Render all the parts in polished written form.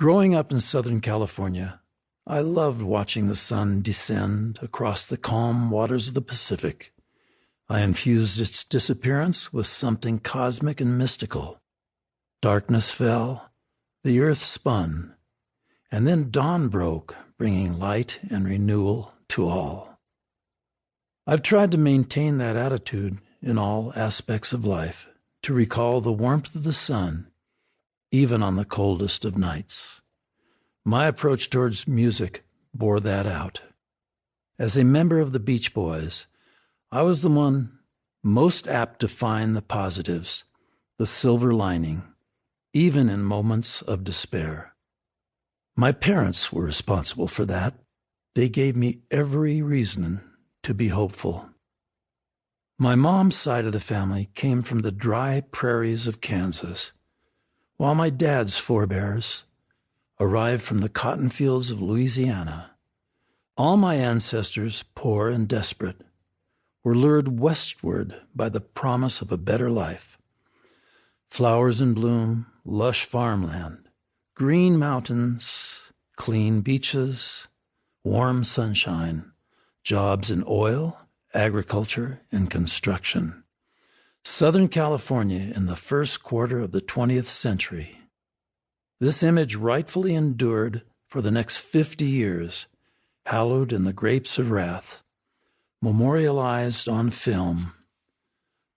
Growing up in Southern California, I loved watching the sun descend across the calm waters of the Pacific. I infused its disappearance with something cosmic and mystical. Darkness fell, the earth spun, and then dawn broke, bringing light and renewal to all. I've tried to maintain that attitude in all aspects of life, to recall the warmth of the sun, even on the coldest of nights. My approach towards music bore that out. As a member of the Beach Boys, I was the one most apt to find the positives, the silver lining, even in moments of despair. My parents were responsible for that. They gave me every reason to be hopeful. My mom's side of the family came from the dry prairies of Kansas, while my dad's forebears arrived from the cotton fields of Louisiana. All my ancestors, poor and desperate, were lured westward by the promise of a better life. Flowers in bloom, lush farmland, green mountains, clean beaches, warm sunshine, jobs in oil, agriculture, and construction. Southern California in the first quarter of the 20th century. This image rightfully endured for the next 50 years, hallowed in the grapes of wrath, memorialized on film,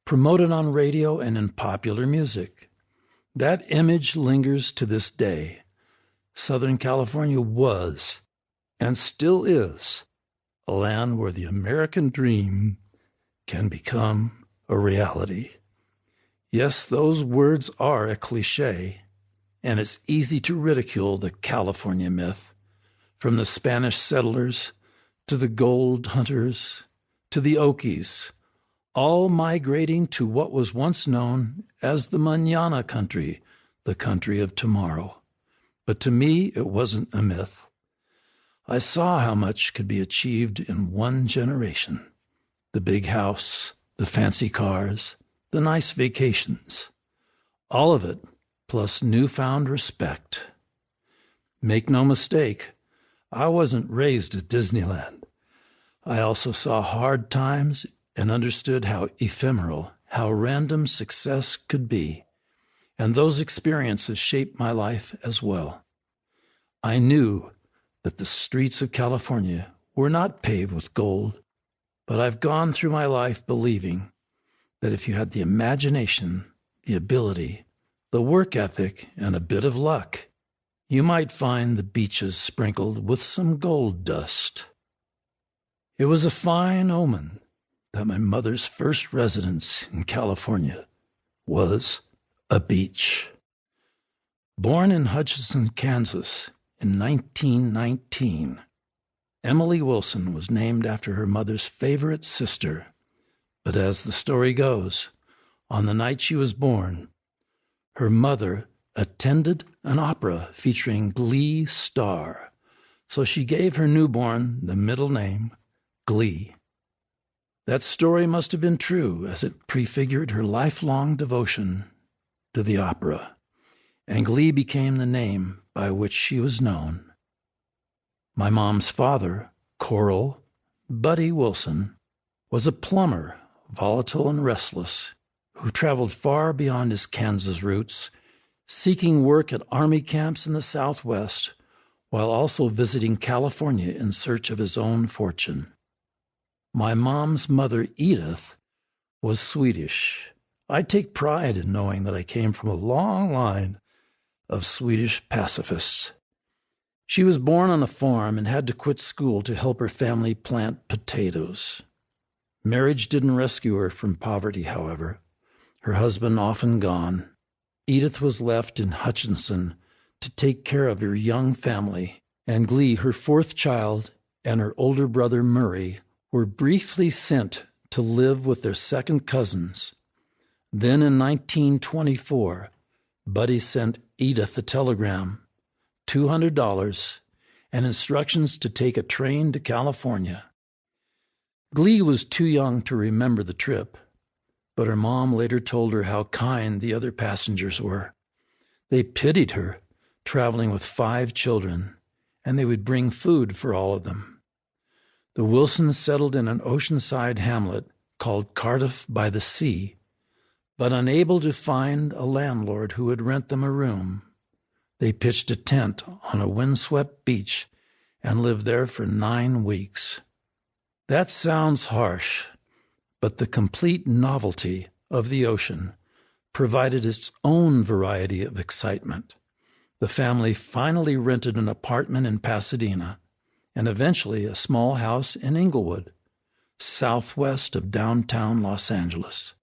promoted on radio and in popular music. That image lingers to this day. Southern California was, and still is, a land where the American dream can become a reality. Yes, those words are a cliche, and it's easy to ridicule the California myth, from the Spanish settlers to the gold hunters to the Okies, all migrating to what was once known as the Mañana country, the country of tomorrow. But to me, it wasn't a myth. I saw how much could be achieved in one generation. The big house, the fancy cars, the nice vacations. All of it, plus newfound respect. Make no mistake, I wasn't raised at Disneyland. I also saw hard times and understood how ephemeral, how random success could be. And those experiences shaped my life as well. I knew that the streets of California were not paved with gold, but I've gone through my life believing that if you had the imagination, the ability, the work ethic, and a bit of luck, you might find the beaches sprinkled with some gold dust. It was a fine omen that my mother's first residence in California was a beach. Born in Hutchinson, Kansas in 1919, Emily Wilson was named after her mother's favorite sister. But as the story goes, on the night she was born, her mother attended an opera featuring Glee star, so she gave her newborn the middle name Glee. That story must have been true, as it prefigured her lifelong devotion to the opera, and Glee became the name by which she was known. My mom's father, Coral Buddy Wilson, was a plumber, volatile and restless, who traveled far beyond his Kansas roots, seeking work at army camps in the Southwest, while also visiting California in search of his own fortune. My mom's mother, Edith, was Swedish. I take pride in knowing that I came from a long line of Swedish pacifists. She was born on a farm and had to quit school to help her family plant potatoes. Marriage didn't rescue her from poverty, however. Her husband often gone, Edith was left in Hutchinson to take care of her young family, and Glee, her fourth child, and her older brother Murray were briefly sent to live with their second cousins. Then in 1924, Buddy sent Edith a telegram, $200, and instructions to take a train to California. Glee was too young to remember the trip, but her mom later told her how kind the other passengers were. They pitied her, traveling with 5 children, and they would bring food for all of them. The Wilsons settled in an oceanside hamlet called Cardiff by the Sea, but unable to find a landlord who would rent them a room, they pitched a tent on a windswept beach and lived there for 9 weeks. That sounds harsh, but the complete novelty of the ocean provided its own variety of excitement. The family finally rented an apartment in Pasadena and eventually a small house in Inglewood, southwest of downtown Los Angeles.